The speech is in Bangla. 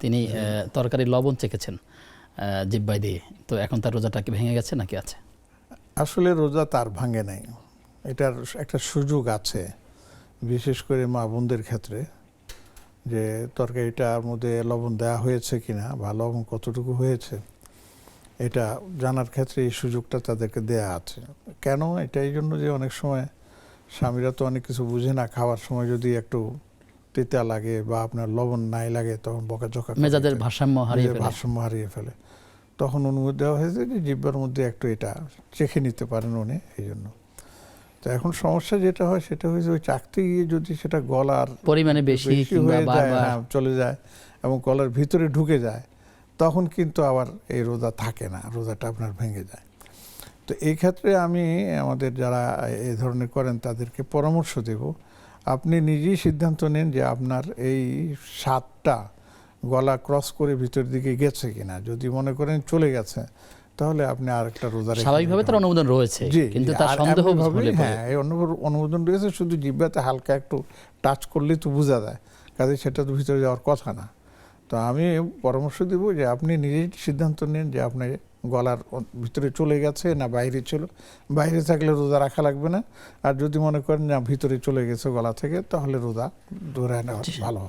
তিনি তরকারি লবণ চেখেছেন জিহ্বায় দিয়ে, তো এখন তার রোজাটা কি ভেঙে গেছে নাকি আছে? আসলে রোজা তার ভাঙে নাই, এটার একটা সুযোগ আছে বিশেষ করে মা বোনদের ক্ষেত্রে, যে তরকারিটার মধ্যে লবণ দেওয়া হয়েছে কিনা বা লবণ কতটুকু হয়েছে এটা জানার ক্ষেত্রে এই সুযোগটা তাদেরকে দেয়া আছে। কেন এটা? এই জন্য যে অনেক সময় স্বামীরা তো অনেক কিছু বুঝে না, খাওয়ার সময় যদি একটু তেতা লাগে বা আপনার লবণ নাই লাগে তখন বকাঝকা করে, মেজাজের ভারসাম্য হারিয়ে ফেলে। তখন অনুমতি দেওয়া হয়েছে যে জিহ্বার মধ্যে একটু এটা চেখে নিতে পারেন উনি, এই জন্য। তো এখন সমস্যা যেটা হয় সেটা হয়েছে ওই চাকতে গিয়ে যদি সেটা গলার পরিমাণে বেশি হয়ে যায়, হ্যাঁ চলে যায় এবং গলার ভিতরে ঢুকে যায়, তখন কিন্তু আবার এই রোজা থাকে না, রোজাটা আপনার ভেঙে যায়। তো এই ক্ষেত্রে আমি আমাদের যারা এই ধরনের করেন তাদেরকে পরামর্শ দেব, আপনি নিজেই সিদ্ধান্ত নেন যে আপনার এই স্বাদটা গলা ক্রস করে ভিতর দিকে গেছে কিনা। যদি মনে করেন চলে গেছে তাহলে আপনি আরেকটা রোজা রেখে স্বাভাবিকভাবে তার অনুমোদন রয়েছে, কিন্তু তার সন্দেহ হলে হ্যাঁ এই অনুমোদন রয়েছে, শুধু জিহ্বাতে হালকা একটু টাচ করলেই তো বোঝা যায়, কাজে সেটা তো ভিতরে যাওয়ার কথা না। তো আমি পরামর্শ দিব যে আপনি নিজেই সিদ্ধান্ত নেন যে আপনি গলার ভিতরে চলে গেছে না বাইরে ছিল। বাইরে থাকলে রোজা রাখা লাগবে না, আর যদি মনে করেন না ভিতরে চলে গেছে গলা থেকে তাহলে রোজা ধরে নেওয়া ভালো।